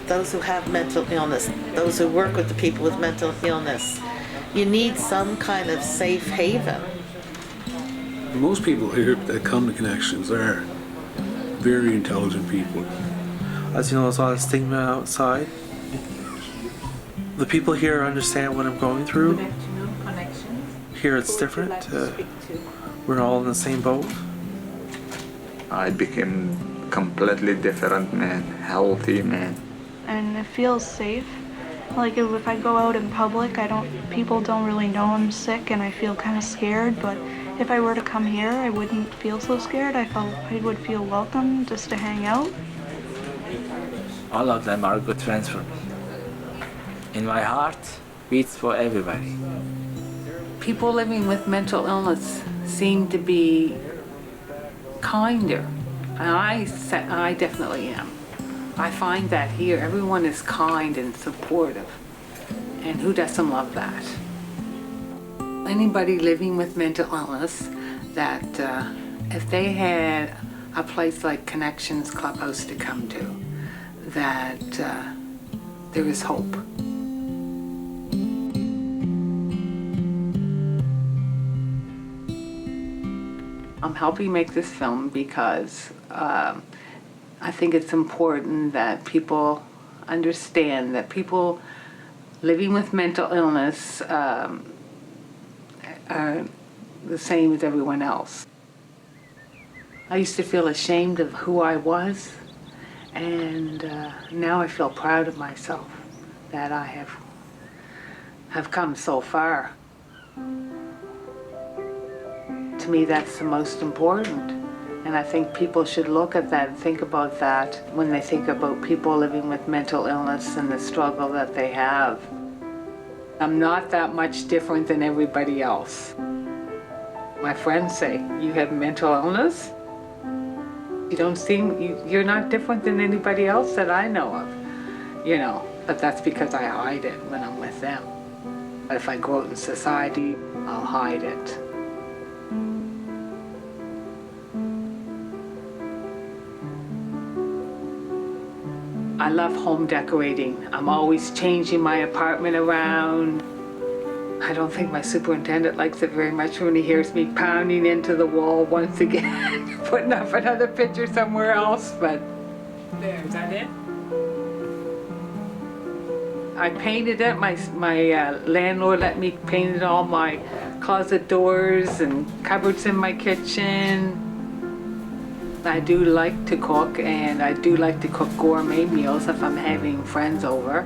those who have mental illness, those who work with the people with mental illness. You need some kind of safe haven. Most people here that come to Connections are very intelligent people. As you know, there's a lot of stigma outside. The people here understand what I'm going through. Here it's different. We're all in the same boat. I became completely different man, healthy man. And it feels safe. Like if I go out in public, people don't really know I'm sick and I feel kind of scared, but if I were to come here, I wouldn't feel so scared. I would feel welcome just to hang out. All of them are good friends for me. In my heart, beats for everybody. People living with mental illness seem to be kinder, and I definitely am. I find that here, everyone is kind and supportive, and who doesn't love that? Anybody living with mental illness, that if they had a place like Connections Clubhouse to come to, that there is hope. I'm helping make this film because I think it's important that people understand that people living with mental illness are the same as everyone else. I used to feel ashamed of who I was, and now I feel proud of myself that I have come so far. To me, that's the most important. And I think people should look at that and think about that when they think about people living with mental illness and the struggle that they have. I'm not that much different than everybody else. My friends say, "You have mental illness? You're not different than anybody else that I know of." But that's because I hide it when I'm with them. But if I go out in society, I'll hide it. I love home decorating. I'm always changing my apartment around. I don't think my superintendent likes it very much when he hears me pounding into the wall once again, putting up another picture somewhere else, but there, is that it? I painted it. My landlord let me paint all my closet doors and cupboards in my kitchen. I do like to cook, and I do like to cook gourmet meals if I'm having friends over.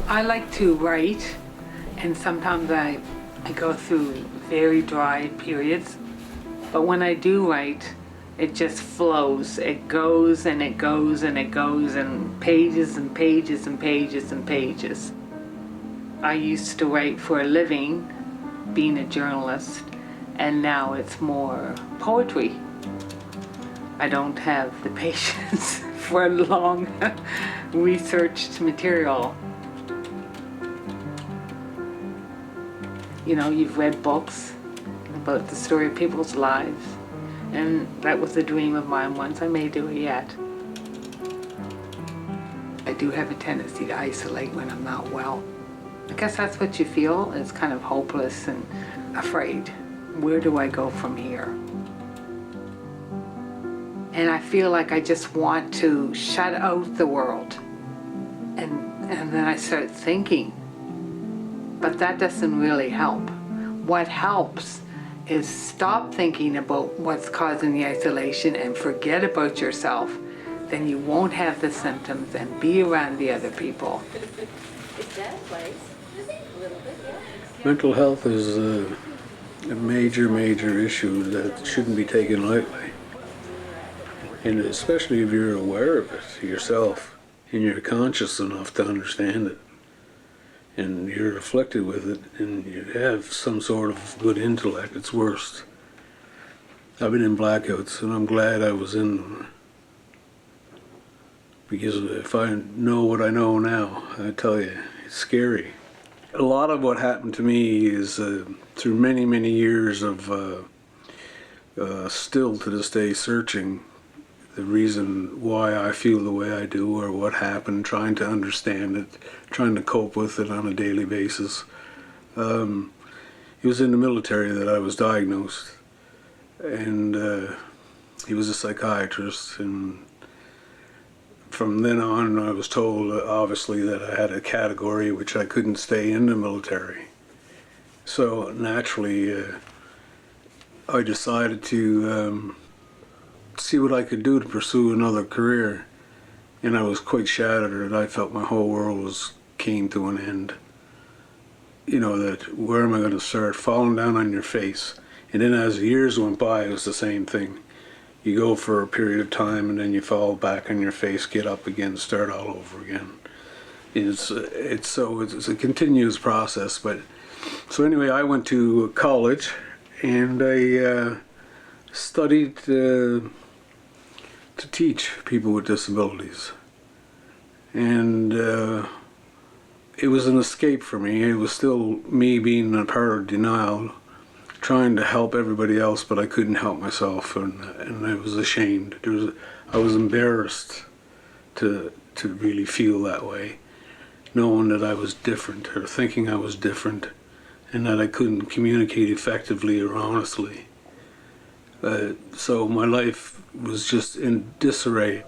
I like to write, and sometimes I go through very dry periods, but when I do write, it just flows. It goes and it goes and it goes, and pages and pages and pages and pages. I used to write for a living, being a journalist, and now it's more poetry. I don't have the patience for long researched material. You've read books about the story of people's lives, and that was a dream of mine once. I may do it yet. I do have a tendency to isolate when I'm not well. I guess that's what you feel, is kind of hopeless and afraid. Where do I go from here? And I feel like I just want to shut out the world. And then I start thinking, but that doesn't really help. What helps is stop thinking about what's causing the isolation and forget about yourself. Then you won't have the symptoms and be around the other people. Mental health is a major issue that shouldn't be taken lightly. And especially if you're aware of it yourself and you're conscious enough to understand it and you're afflicted with it and you have some sort of good intellect, it's worse. I've been in blackouts and I'm glad I was in them. Because if I know what I know now, I tell you, it's scary. A lot of what happened to me is through many years of still to this day searching. the reason why I feel the way I do or what happened, trying to understand it, trying to cope with it on a daily basis. It was in the military that I was diagnosed, and he was a psychiatrist, and from then on I was told obviously that I had a category which I couldn't stay in the military. So naturally I decided to see what I could do to pursue another career, and I was quite shattered, and I felt my whole world came to an end. You know, that where am I going to start? Falling down on your face. And then as the years went by, it was the same thing. You go for a period of time and then you fall back on your face, get up again, start all over again. It's a continuous process. But so anyway, I went to college and I studied to teach people with disabilities. And it was an escape for me. It was still me being a part of denial, trying to help everybody else, but I couldn't help myself, and I was ashamed. I was embarrassed to really feel that way, knowing that I was different, or thinking I was different, and that I couldn't communicate effectively or honestly. So my life was just in disarray.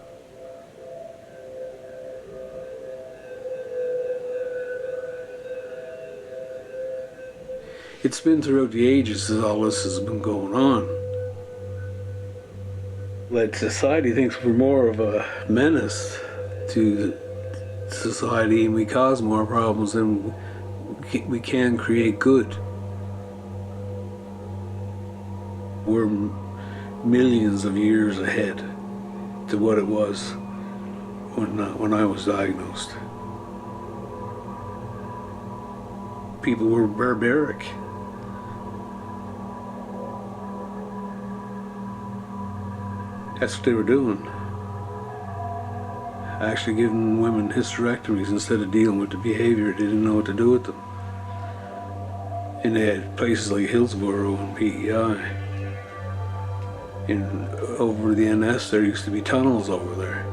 It's been throughout the ages that all this has been going on. Like society thinks we're more of a menace to society, and we cause more problems than we can create good. We're millions of years ahead to what it was when I was diagnosed. People were barbaric. That's what they were doing. Actually giving women hysterectomies instead of dealing with the behavior. They didn't know what to do with them. And they had places like Hillsborough and PEI. And over the NS there used to be tunnels over there,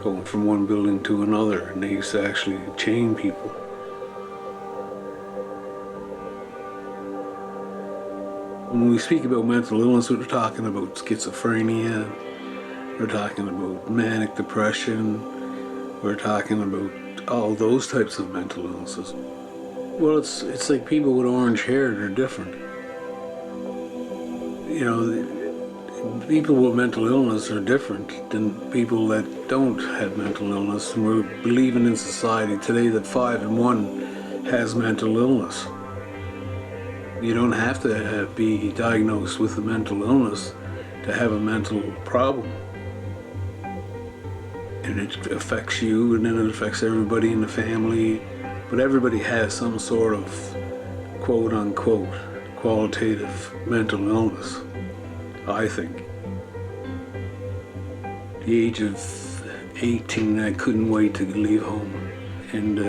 going from one building to another, and they used to actually chain people. When we speak about mental illness, we're talking about schizophrenia, we're talking about manic depression, we're talking about all those types of mental illnesses. Well, it's like people with orange hair, they're different. You know, people with mental illness are different than people that don't have mental illness. And we're believing in society today that 5 in 1 has mental illness. You don't have to be diagnosed with a mental illness to have a mental problem. And it affects you, and then it affects everybody in the family. But everybody has some sort of quote-unquote qualitative mental illness, I think. At the age of 18, I couldn't wait to leave home. And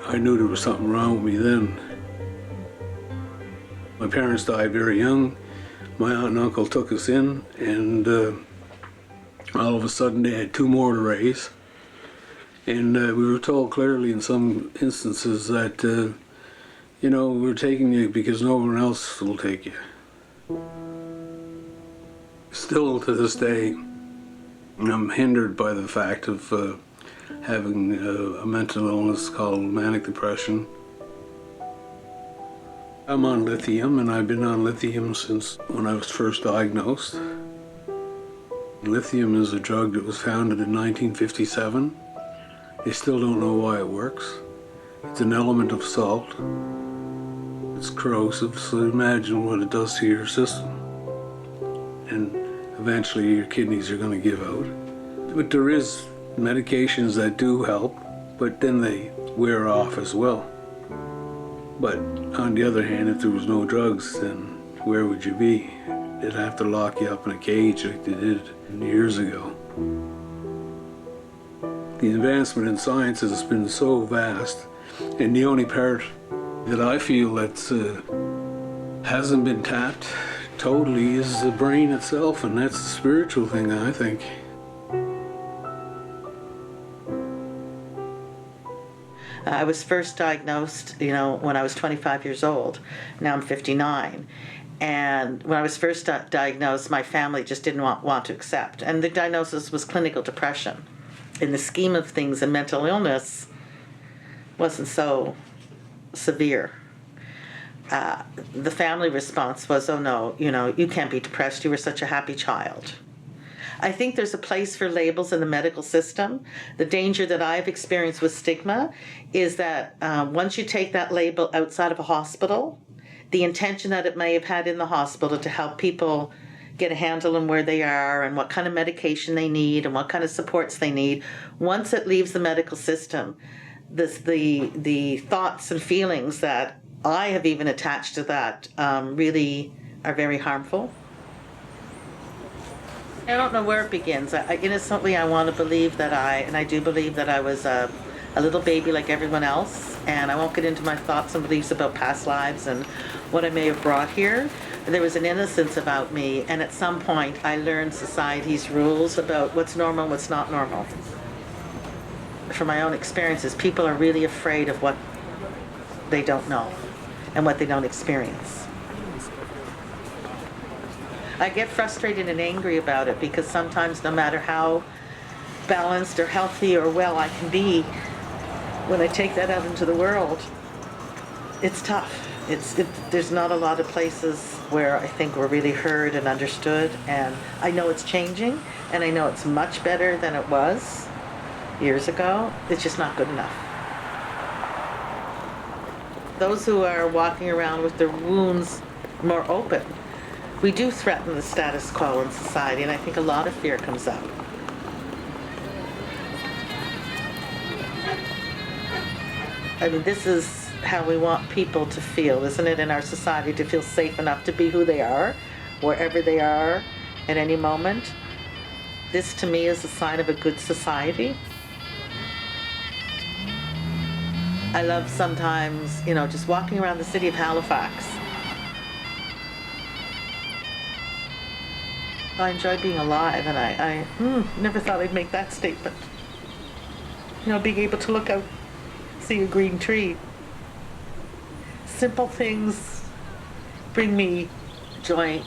I knew there was something wrong with me then. My parents died very young. My aunt and uncle took us in, and all of a sudden they had 2 more to raise. And we were told clearly in some instances that, you know, we're taking you because no one else will take you. Still to this day, I'm hindered by the fact of having a mental illness called manic depression. I'm on lithium, and I've been on lithium since when I was first diagnosed. Lithium is a drug that was founded in 1957. They still don't know why it works. It's an element of salt. It's corrosive, so imagine what it does to your system. And eventually your kidneys are going to give out. But there is medications that do help, but then they wear off as well. But on the other hand, if there was no drugs, then where would you be? They'd have to lock you up in a cage like they did years ago. The advancement in science has been so vast, and the only part that I feel that hasn't been tapped totally is the brain itself, and that's the spiritual thing, I think. I was first diagnosed, when I was 25 years old. Now I'm 59. And when I was first diagnosed, my family just didn't want to accept. And the diagnosis was clinical depression. In the scheme of things, and mental illness wasn't so severe. The family response was, oh no, you can't be depressed. You were such a happy child. I think there's a place for labels in the medical system. The danger that I've experienced with stigma is that once you take that label outside of a hospital, the intention that it may have had in the hospital to help people get a handle on where they are and what kind of medication they need and what kind of supports they need, once it leaves the medical system, the thoughts and feelings that I have even attached to that really are very harmful. I don't know where it begins. Innocently, I want to believe that I do believe that I was a little baby like everyone else, and I won't get into my thoughts and beliefs about past lives and what I may have brought here. There was an innocence about me, and at some point I learned society's rules about what's normal and what's not normal. From my own experiences, people are really afraid of what they don't know and what they don't experience. I get frustrated and angry about it because sometimes no matter how balanced or healthy or well I can be, when I take that out into the world, it's tough. There's not a lot of places where I think we're really heard and understood, and I know it's changing, and I know it's much better than it was years ago. It's just not good enough. Those who are walking around with their wounds more open, we do threaten the status quo in society, and I think a lot of fear comes up. I mean, this is how we want people to feel, isn't it, in our society, to feel safe enough to be who they are, wherever they are, at any moment. This, to me, is a sign of a good society. I love sometimes, just walking around the city of Halifax. I enjoy being alive, and I never thought I'd make that statement. Being able to look out, see a green tree. Simple things bring me joy.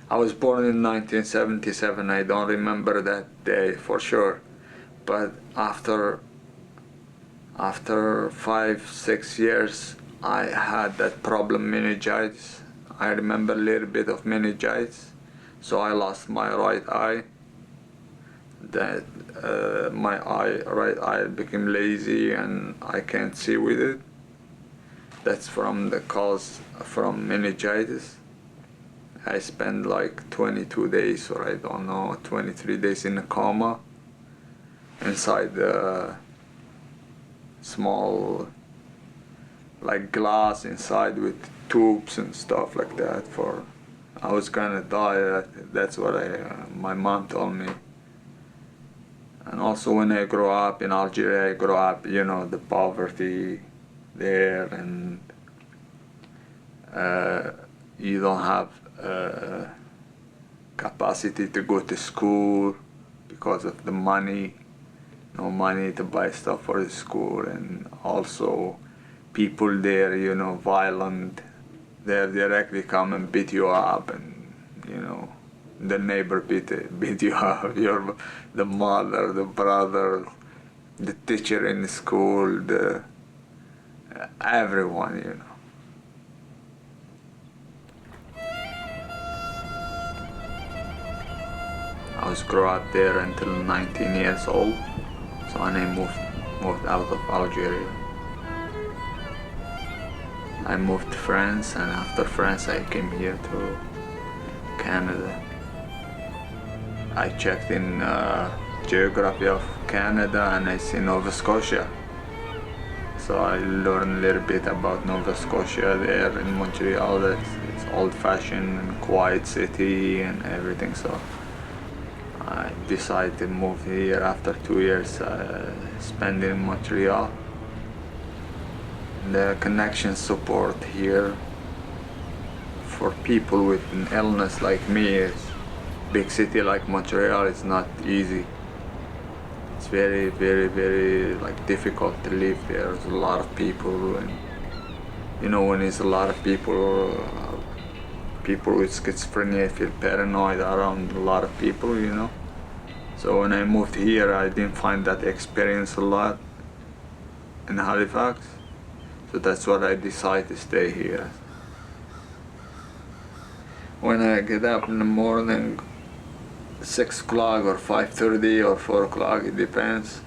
I was born in 1977. I don't remember that day for sure, but after 5-6 years I had that problem, meningitis. I remember a little bit of meningitis, so I lost my right eye. That my right eye became lazy and I can't see with it. That's from the cause from meningitis. I spent like 22 days, or I don't know, 23 days in a coma inside the small like glass inside with tubes and stuff like that. I was gonna die. That's what my mom told me. And also when I grew up in Algeria, I grew up, the poverty there, and you don't have capacity to go to school because of the money. No money to buy stuff for the school, and also people there, violent. They directly come and beat you up, and the neighbor beat you up, the mother, the brother, the teacher in the school, everyone, I was grew up there until 19 years old. So when I moved out of Algeria, I moved to France, and after France I came here to Canada. I checked in geography of Canada and I see Nova Scotia. So I learned a little bit about Nova Scotia there in Montreal. It's old-fashioned and quiet city and everything. So I decided to move here after 2 years spent in Montreal. The connection support here for people with an illness like me is big city like Montreal is not easy. It's very, very, very like difficult to live there. There's a lot of people, and you know when there's a lot of people, people with schizophrenia feel paranoid around a lot of people, you know. So when I moved here, I didn't find that experience a lot in Halifax. So that's what I decided to stay here. When I get up in the morning, 6 o'clock or 5:30 or 4 o'clock, it depends.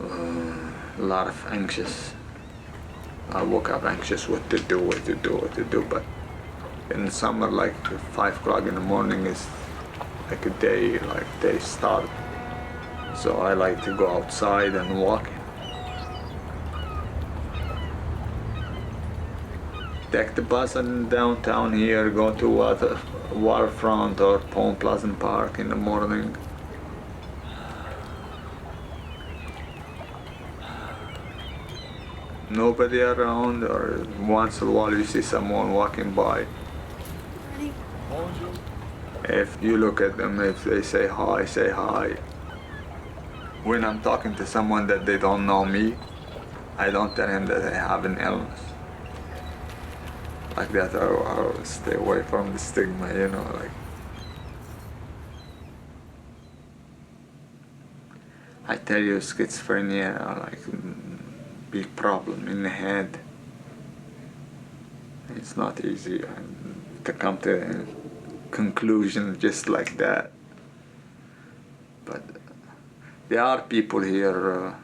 A lot of anxious. I woke up anxious what to do, but in summer, like 5 o'clock in the morning is like a day, like day start. So I like to go outside and walk. Take the bus in downtown here, go to waterfront or Palm Pleasant Park in the morning. Nobody around, or once in a while you see someone walking by. If you look at them, if they say hi, say hi. When I'm talking to someone that they don't know me, I don't tell him that I have an illness. Like that, I'll stay away from the stigma, you know, like. I tell you, schizophrenia, like, big problem in the head. It's not easy to come to a conclusion just like that. But there are people here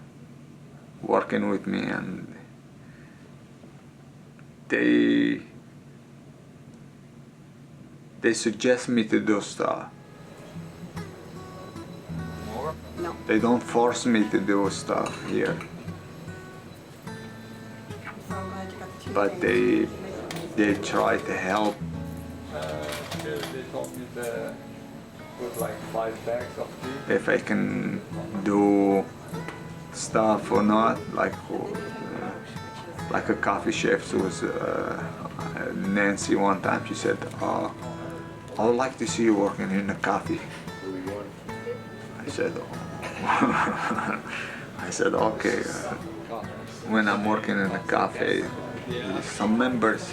working with me, and they suggest me to do stuff. No. They don't force me to do stuff here. But they try to help. They told me to put like 5 bags of tea. If I can do stuff or not, like a coffee chef was Nancy one time. She said, I would like to see you working in a coffee. I said, I said, okay. When I'm working in a cafe, some members,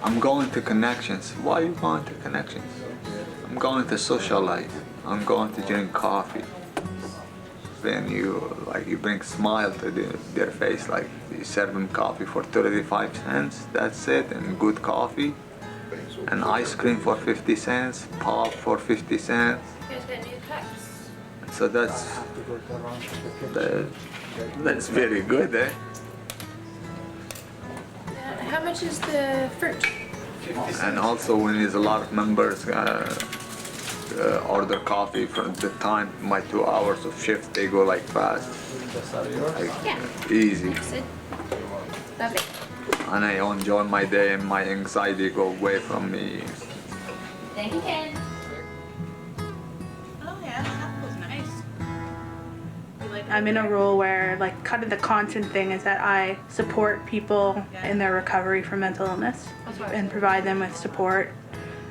I'm going to connections. Why are you going to connections? I'm going to socialize. I'm going to drink coffee. Then you bring smile to their face, like you serve them coffee for 35 cents. That's it, and good coffee. And ice cream for 50 cents, pop for 50 cents. So that's very good, eh? How much is the fruit? And also when there's a lot of members order coffee from the time my 2 hours of shift, they go like fast, like easy. Lovely. And I enjoy my day and my anxiety go away from me. Thank you, Ken. Oh yeah, that was nice. I'm in a role where like kind of the constant thing is that I support people in their recovery from mental illness and provide them with support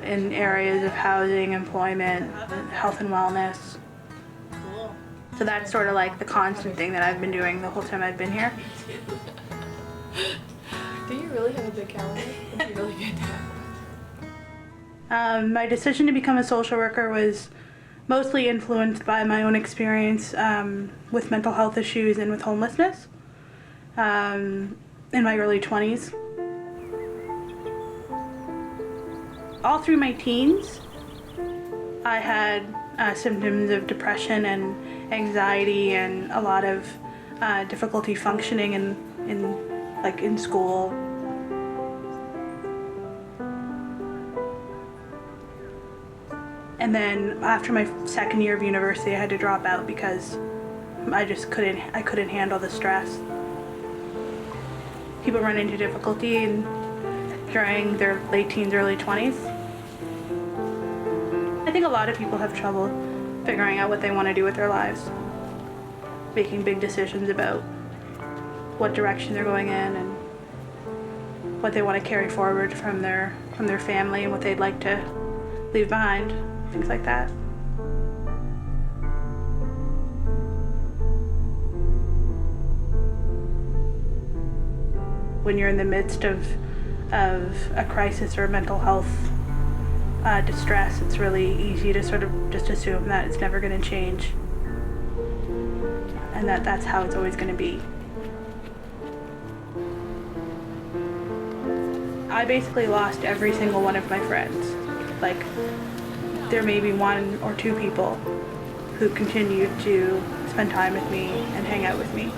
in areas of housing, employment, health and wellness. Cool. So that's sort of like the constant thing that I've been doing the whole time I've been here. Do you really have a big calendar? That'd be really good to have. My decision to become a social worker was mostly influenced by my own experience with mental health issues and with homelessness in my early 20s. All through my teens, I had symptoms of depression and anxiety and a lot of difficulty functioning in school. And then after my second year of university, I had to drop out because I couldn't handle the stress. People run into difficulty during their late teens, early 20s. I think a lot of people have trouble figuring out what they want to do with their lives, making big decisions about what direction they're going in and what they want to carry forward from their family and what they'd like to leave behind, things like that. When you're in the midst of a crisis or mental health distress, it's really easy to sort of just assume that it's never going to change and that that's how it's always going to be. I basically lost every single one of my friends. Like, there may be one or two people who continued to spend time with me and hang out with me.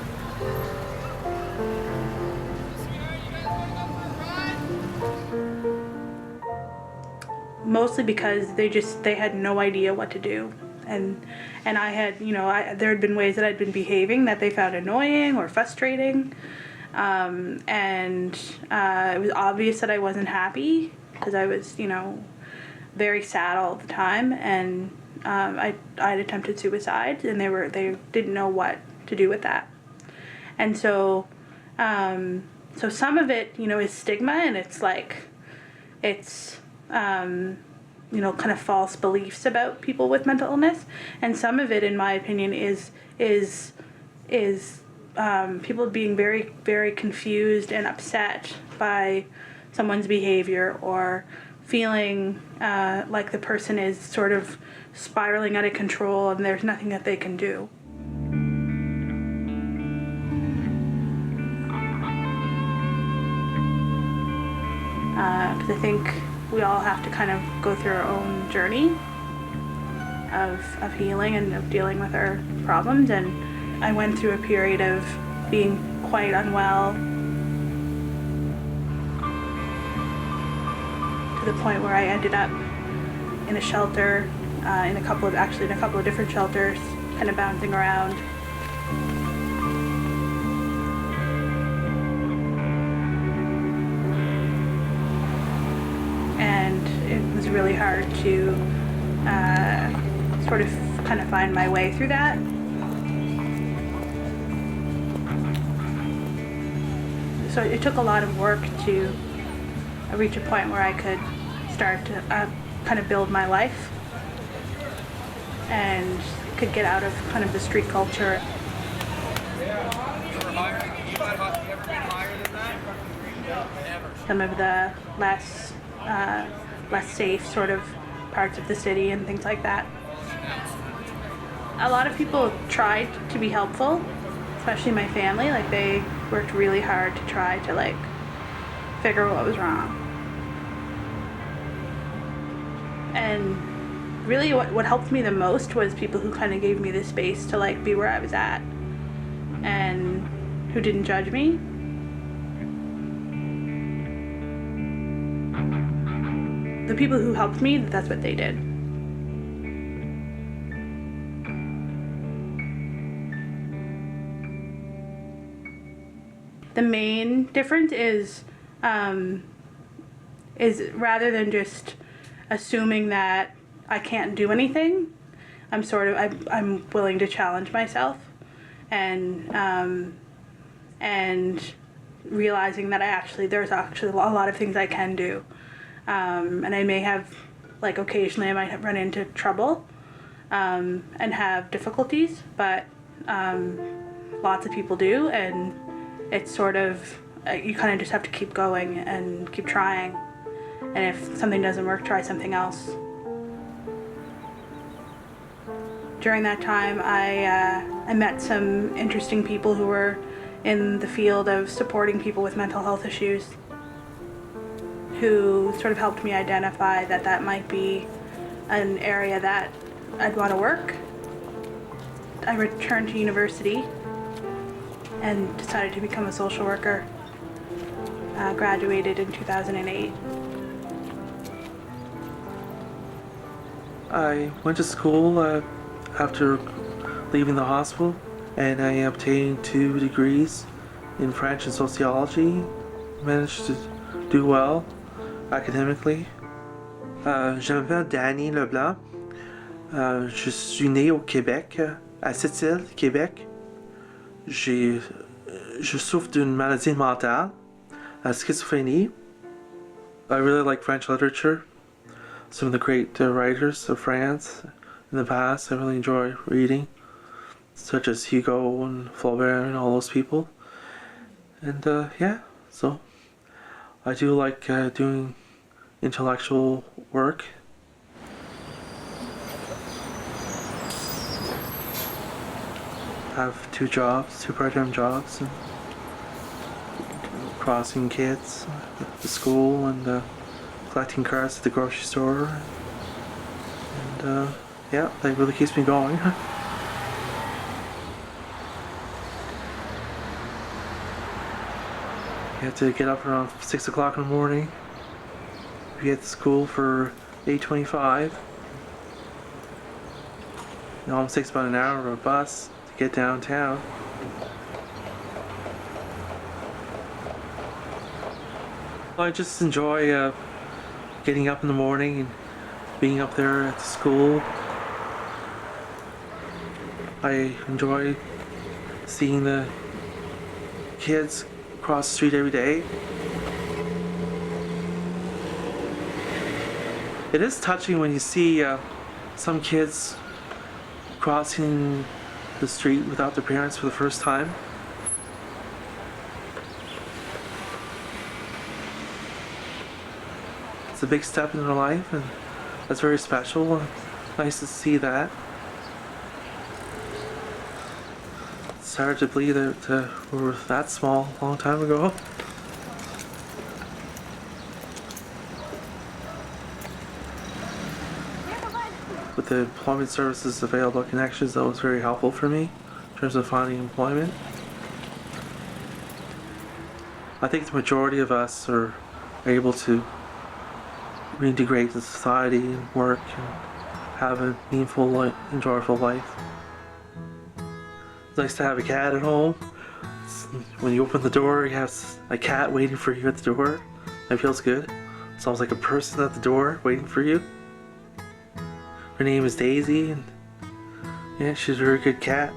Mostly because they had no idea what to do. And I had, there had been ways that I'd been behaving that they found annoying or frustrating. It was obvious that I wasn't happy because I was, very sad all the time. And I'd attempted suicide, and they didn't know what to do with that. And so some of it, is stigma, and it's like, kind of false beliefs about people with mental illness, and some of it, in my opinion, is people being very, very confused and upset by someone's behavior, or feeling like the person is sort of spiraling out of control and there's nothing that they can do. Because I think we all have to kind of go through our own journey of healing and of dealing with our problems. And I went through a period of being quite unwell to the point where I ended up in a shelter, in a couple of different shelters, kind of bouncing around. And it was really hard to sort of kind of find my way through that. So it took a lot of work to reach a point where I could start to kind of build my life and could get out of kind of the street culture. Some of the less safe sort of parts of the city and things like that. A lot of people tried to be helpful, especially my family. Like, they worked really hard to try to figure out what was wrong. And really what helped me the most was people who kind of gave me the space to be where I was at and who didn't judge me. The people who helped me, that's what they did. The main difference is rather than just assuming that I can't do anything, I'm willing to challenge myself, and realizing that there's actually a lot of things I can do, and I may have occasionally I might have run into trouble and have difficulties, but lots of people do, and it's sort of you kind of just have to keep going and keep trying. And if something doesn't work, try something else. During that time, I met some interesting people who were in the field of supporting people with mental health issues, who sort of helped me identify that might be an area that I'd want to work. I returned to university and decided to become a social worker. Graduated in 2008. I went to school after leaving the hospital, and I obtained 2 degrees in French and sociology. Managed to do well academically. Je m'appelle Danny Leblanc. Je suis né au Québec, à Sept-Îles, Québec. Je souffre d'une maladie mentale, schizophrenie. I really like French literature. Some of the great writers of France in the past I really enjoy reading, such as Hugo and Flaubert and all those people. And yeah, so I do like doing intellectual work. I have 2 jobs, 2 part-time jobs, and crossing kids at the school and collecting cards at the grocery store. And yeah, that really keeps me going. You have to get up around 6 o'clock in the morning. You get to school for 8:25. It almost takes about an hour of a bus to get downtown. I just enjoy getting up in the morning and being up there at the school. I enjoy seeing the kids cross the street every day. It is touching when you see some kids crossing the street without their parents for the first time. It's a big step in their life, and that's very special. And nice to see that. It's hard to believe that we were that small a long time ago. With the employment services available at Connections, that was very helpful for me in terms of finding employment. I think the majority of us are able to reintegrate into society and work and have a meaningful, enjoyable life. It's nice to have a cat at home. When you open the door, you have a cat waiting for you at the door. That feels good. It's almost like a person at the door waiting for you. Her name is Daisy, and yeah, she's a very good cat.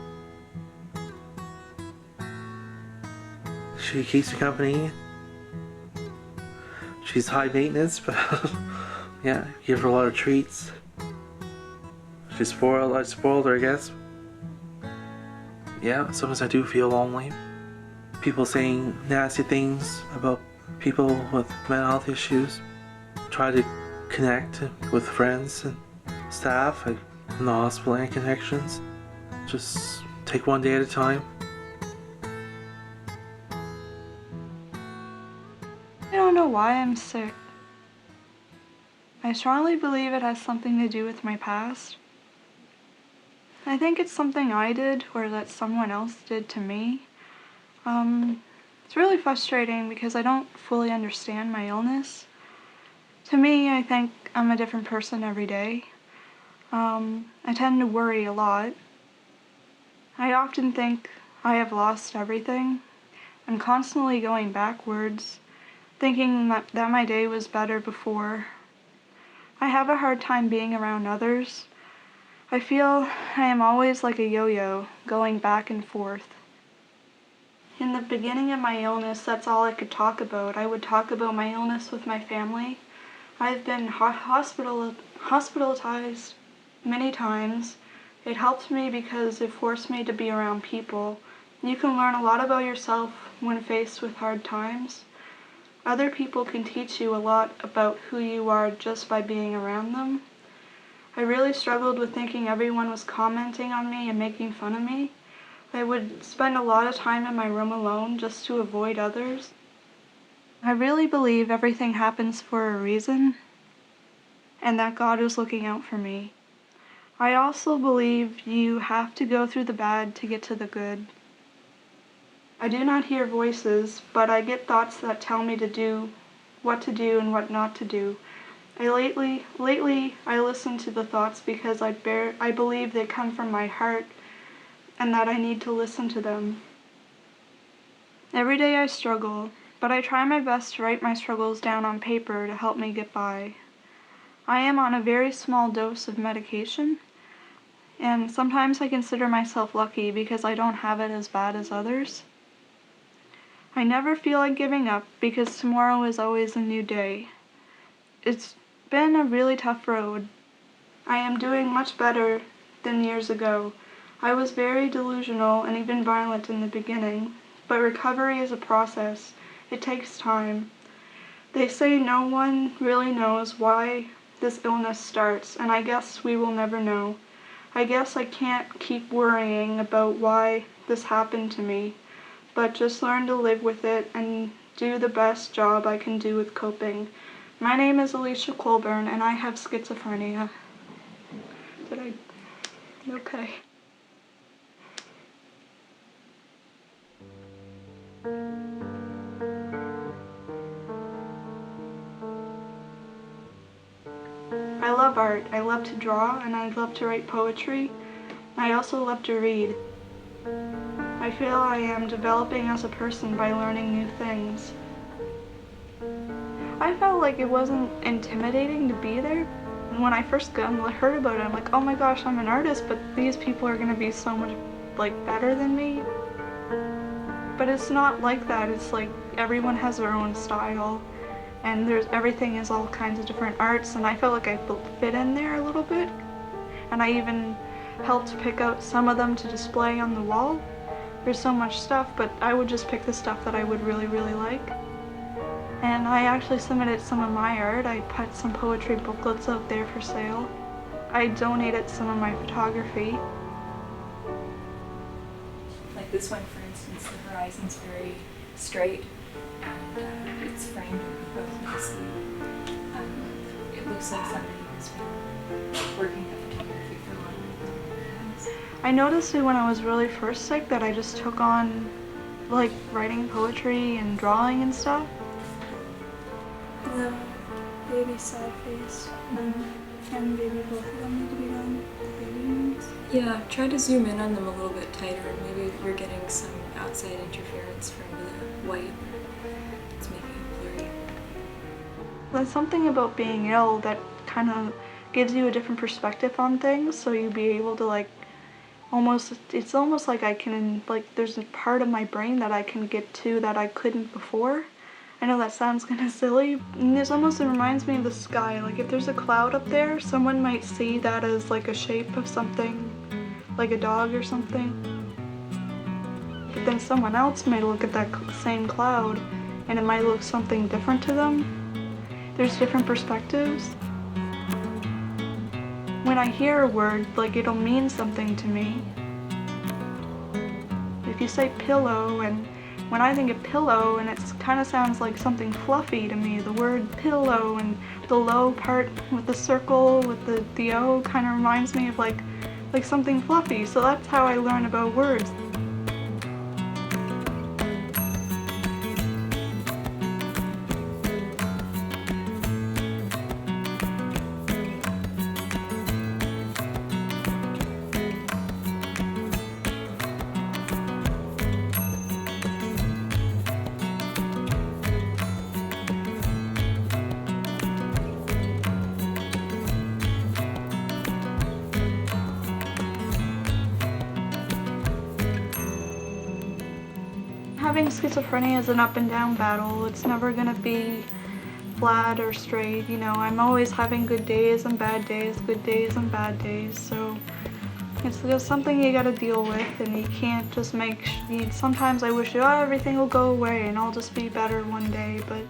She keeps me company. She's high maintenance, but yeah, give her a lot of treats. She's spoiled. I spoiled her, I guess. Yeah, sometimes I do feel lonely. People saying nasty things about people with mental health issues. Try to connect with friends and staff in the hospital and Connections. Just take one day at a time. I don't know why I'm sick. I strongly believe it has something to do with my past. I think it's something I did or that someone else did to me. It's really frustrating because I don't fully understand my illness. To me, I think I'm a different person every day. I tend to worry a lot. I often think I have lost everything. I'm constantly going backwards, thinking that my day was better before. I have a hard time being around others. I feel I am always like a yo-yo, going back and forth. In the beginning of my illness, that's all I could talk about. I would talk about my illness with my family. I've been hospitalized many times. It helped me because it forced me to be around people. You can learn a lot about yourself when faced with hard times. Other people can teach you a lot about who you are just by being around them. I really struggled with thinking everyone was commenting on me and making fun of me. I would spend a lot of time in my room alone just to avoid others. I really believe everything happens for a reason, and that God is looking out for me. I also believe you have to go through the bad to get to the good. I do not hear voices, but I get thoughts that tell me what to do and what not to do. Lately, I listen to the thoughts because I believe they come from my heart and that I need to listen to them. Every day I struggle, but I try my best to write my struggles down on paper to help me get by. I am on a very small dose of medication, And sometimes I consider myself lucky because I don't have it as bad as others. I never feel like giving up because tomorrow is always a new day. It's been a really tough road. I am doing much better than years ago. I was very delusional and even violent in the beginning, but recovery is a process. It takes time. They say no one really knows why this illness starts, and I guess we will never know. I guess I can't keep worrying about why this happened to me, but just learn to live with it and do the best job I can do with coping. My name is Alicia Colburn, and I have schizophrenia. Okay. I love art. I love to draw, and I love to write poetry. I also love to read. I feel I am developing as a person by learning new things. I felt like it wasn't intimidating to be there. And when I first heard about it, I'm like, oh my gosh, I'm an artist, but these people are gonna be so much better than me. But it's not like that. It's like everyone has their own style, and everything is all kinds of different arts, and I felt like I fit in there a little bit. And I even helped pick out some of them to display on the wall. There's so much stuff, but I would just pick the stuff that I would really, really like. And I actually submitted some of my art. I put some poetry booklets out there for sale. I donated some of my photography. Like this one, for instance, the horizon's very straight and it's framed both nicely. It looks like somebody who's been working at photography for a long time. I noticed it when I was really first sick that I just took on writing poetry and drawing and stuff. The baby sad face and baby, both of them need to be done. The baby ones. Yeah, try to zoom in on them a little bit tighter. Maybe you're getting some outside interference from the white. It's making it blurry. There's something about being ill that kind of gives you a different perspective on things, so you'll be able to it's almost like I can, there's a part of my brain that I can get to that I couldn't before. I know that sounds kind of silly. And it reminds me of the sky. If there's a cloud up there, someone might see that as a shape of something, like a dog or something. But then someone else may look at that same cloud and it might look something different to them. There's different perspectives. When I hear a word, it'll mean something to me. If you say pillow, and when I think of pillow, and it kind of sounds like something fluffy to me, the word pillow and the low part with the circle with the O kind of reminds me of like something fluffy. So that's how I learn about words. Having schizophrenia is an up and down battle. It's never gonna be flat or straight. I'm always having good days and bad days, good days and bad days. So it's just something you gotta deal with, and you can't just sometimes I wish, everything will go away and I'll just be better one day. But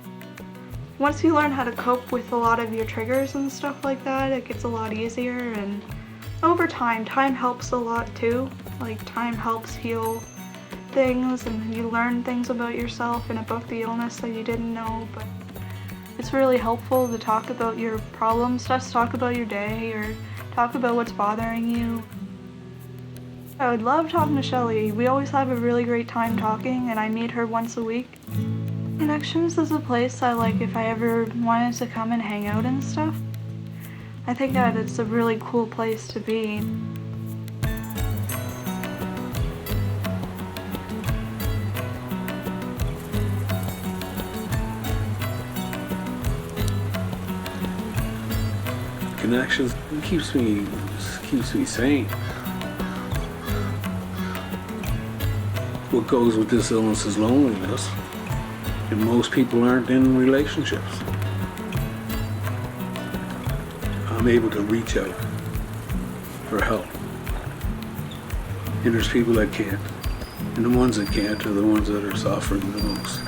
once you learn how to cope with a lot of your triggers and stuff like that, it gets a lot easier. And over time helps a lot too. Time helps heal things, and you learn things about yourself and about the illness that you didn't know. But it's really helpful to talk about your problems, just talk about your day or talk about what's bothering you. I would love talking to Shelly. We always have a really great time talking, and I meet her once a week. Connections is a place I like if I ever wanted to come and hang out and stuff. I think that it's a really cool place to be. Connections keeps me sane. what goes with this illness is loneliness, and most people aren't in relationships. I'm able to reach out for help. And there's people that can't. And the ones that can't are the ones that are suffering the most.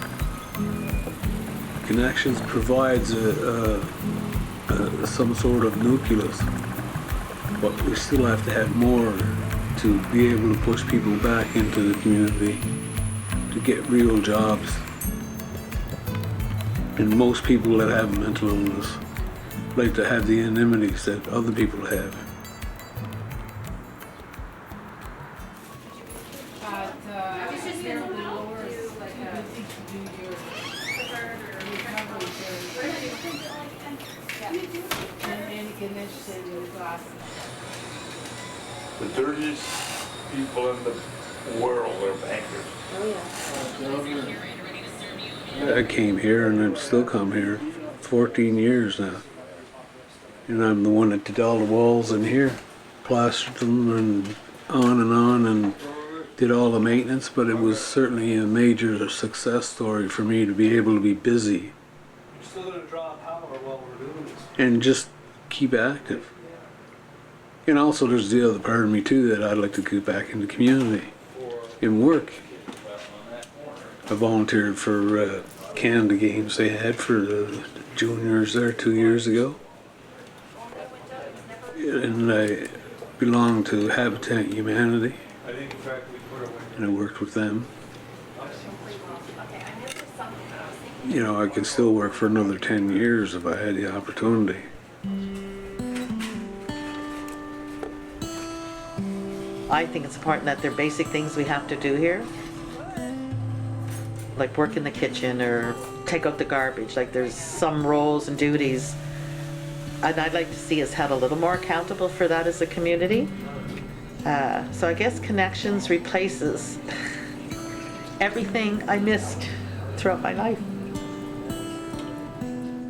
Connections provides some sort of nucleus, but we still have to have more to be able to push people back into the community, to get real jobs. And most people that have mental illness like to have the anonymity that other people have. The dirtiest people in the world are bankers. I came here and I've still come here 14 years now. And I'm the one that did all the walls in here, plastered them and on and did all the maintenance, but it was certainly a major success story for me to be able to be busy. We're still going to draw power while we're doing this. And just keep active. And also there's the other part of me too that I'd like to get back in the community and work. I volunteered for Canada games they had for the juniors there 2 years ago. And I belonged to Habitat Humanity. And I worked with them. You know, I could still work for another 10 years if I had the opportunity. I think it's important that there are basic things we have to do here, like work in the kitchen or take out the garbage. Like there's some roles and duties, and I'd like to see us held a little more accountable for that as a community. So I guess connections replaces everything I missed throughout my life.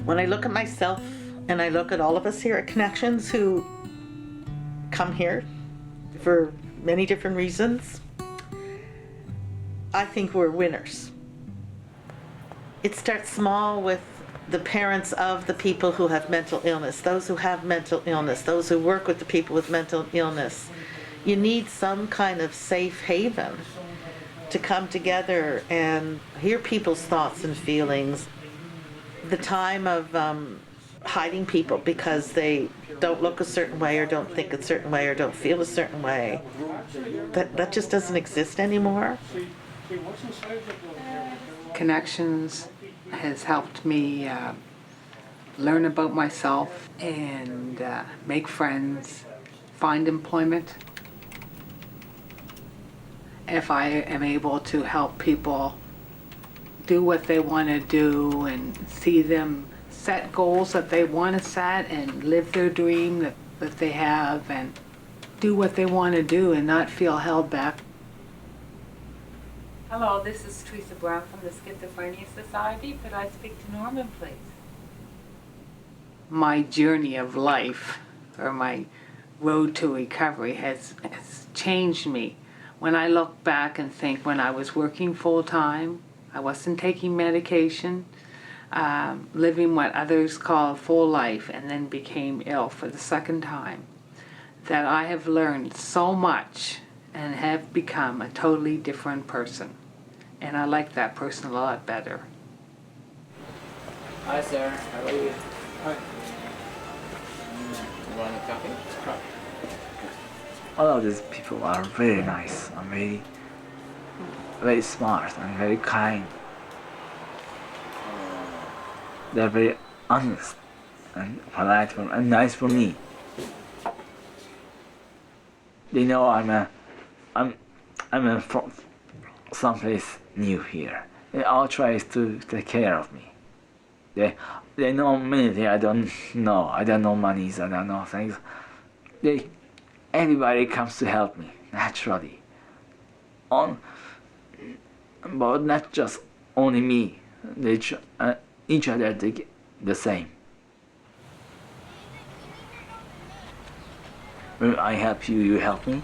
When I look at myself and I look at all of us here at Connections who come here for many different reasons, I think we're winners. It starts small with the parents of the people who have mental illness, those who have mental illness, those who work with the people with mental illness. You need some kind of safe haven to come together and hear people's thoughts and feelings. The time of hiding people because they don't look a certain way or don't think a certain way or don't feel a certain way, that just doesn't exist anymore. Connections has helped me learn about myself and make friends, find employment. If I am able to help people do what they want to do and see them set goals that they want to set and live their dream that they have and do what they want to do and not feel held back. Hello, this is Teresa Brown from the Schizophrenia Society. Could I speak to Norman, please? My journey of life, or my road to recovery, has changed me. When I look back and think when I was working full-time, I wasn't taking medication, living what others call a full life, and then became ill for the second time, that I have learned so much and have become a totally different person. And I like that person a lot better. Hi, sir. How are you? Hi. You want a coffee? All of these people are very nice and very smart and very kind. They're very honest and polite and nice for me. They know I'm from someplace new here. They all try to take care of me. They know many things I don't know. I don't know monies. I don't know things. Everybody comes to help me naturally. But not just only me. They each other the same. When I help you, you help me.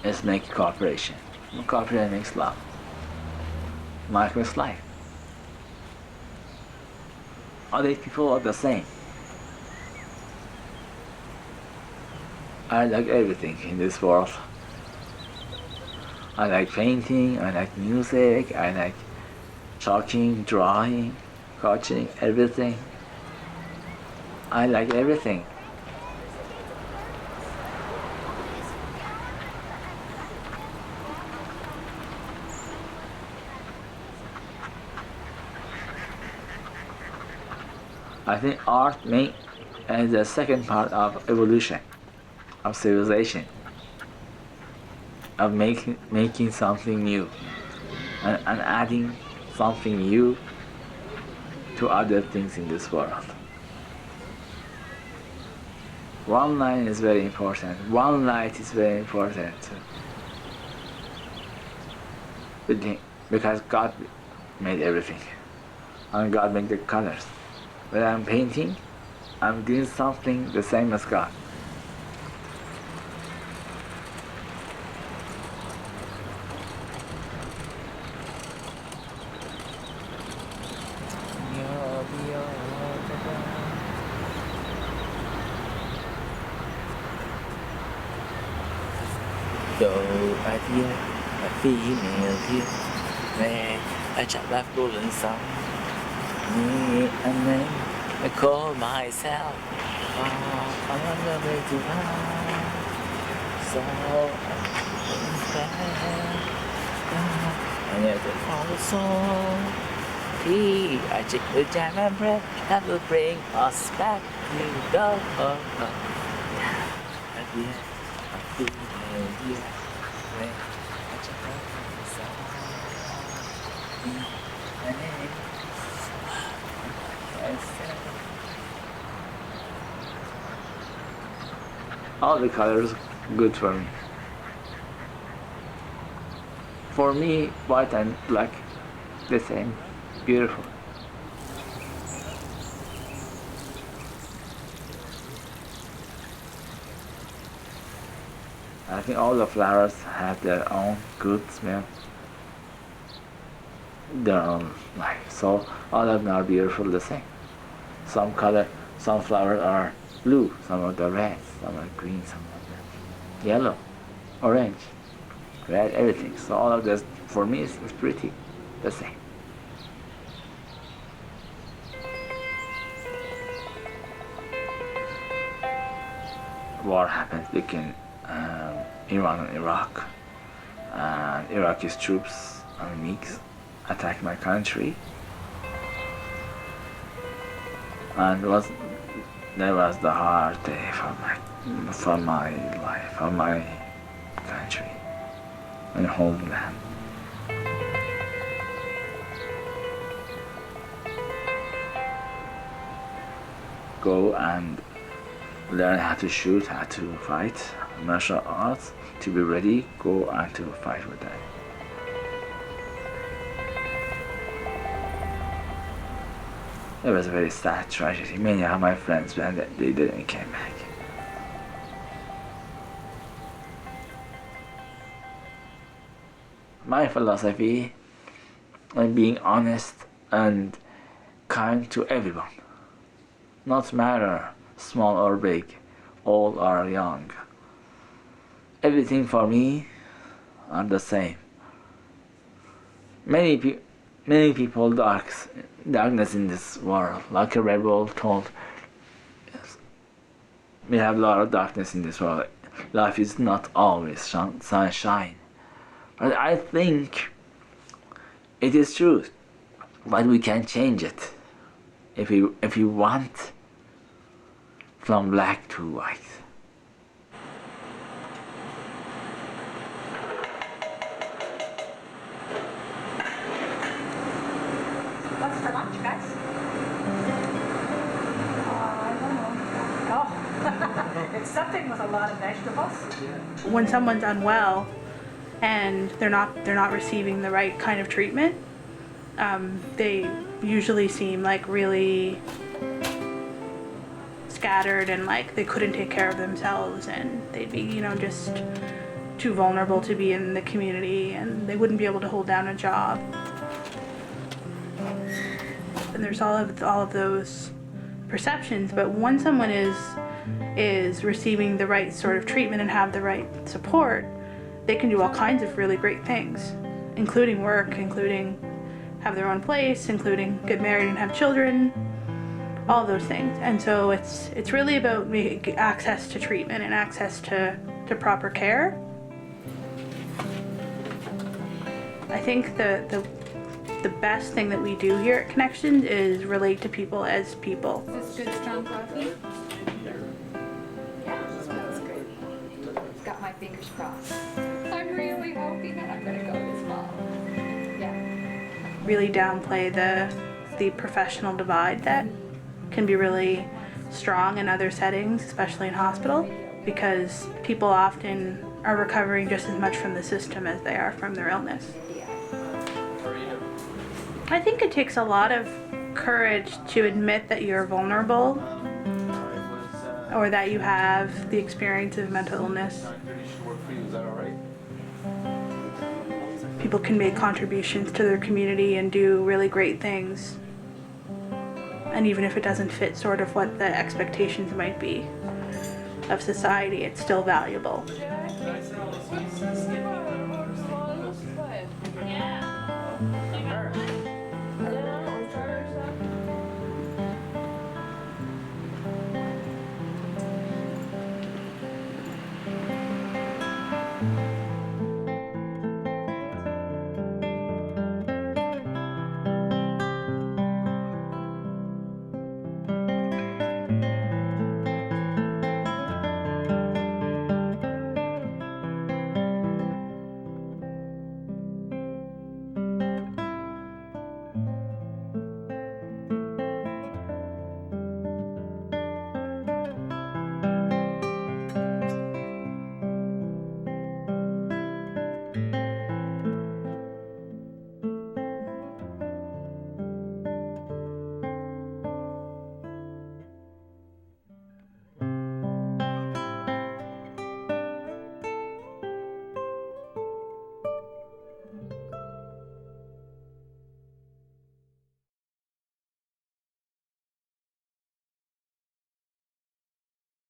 is make cooperation. Cooperation makes love. Life makes life. Other people are the same. I like everything in this world. I like painting, I like music, I like talking, drawing, coaching, everything. I like everything. I think art is the second part of evolution, of civilization, of making something new and adding something new to other things in this world. One line is very important. One light is very important. Because God made everything, and God made the colors. When I'm painting, I'm doing something the same as God. Though I feel a female here, where I chop that golden sun, me and then I call myself, I'm on the way to hell, so I'm back, and yet I follow song, I check the jam and breath, that will bring us back to the all the colors good for me. For me, white and black, the same, beautiful. I think all the flowers have their own good smell, their own life. So all of them are beautiful the same. Some flowers are blue, some of them red, some are green, some of them yellow, orange, red, everything. So all of this for me is pretty the same. War happens between Iran and Iraq, and Iraqi troops and MiGs attacked my country, and that was the hard day for my life, for my country and homeland. Go and learn how to shoot, how to fight, martial arts, to be ready, go and to fight with them. It was a very sad tragedy. Many of my friends went, they didn't come back. My philosophy is being honest and kind to everyone. Not matter small or big, old or young. Everything for me are the same. Many people darkness in this world, like a rebel told. Yes. We have a lot of darkness in this world. Life is not always sunshine. But I think it is true. But we can change it if we want, from black to white. What's for lunch, guys? I don't know. Oh, it's something with a lot of vegetables. When someone's unwell and they're not receiving the right kind of treatment, they usually seem like really scattered and like they couldn't take care of themselves, and they'd be, just too vulnerable to be in the community and they wouldn't be able to hold down a job. And there's all of those perceptions, but when someone is receiving the right sort of treatment and have the right support, they can do all kinds of really great things, including work, including have their own place, including get married and have children, all those things. And so it's really about access to treatment and access to proper care. I think the best thing that we do here at Connections is relate to people as people. Is this good strong coffee? Yeah, it smells great. Got my fingers crossed. I'm really hoping that I'm gonna go this fall. Yeah. Really downplay the professional divide that can be really strong in other settings, especially in hospital, because people often are recovering just as much from the system as they are from their illness. I think it takes a lot of courage to admit that you're vulnerable or that you have the experience of mental illness. People can make contributions to their community and do really great things. And even if it doesn't fit sort of what the expectations might be of society, it's still valuable.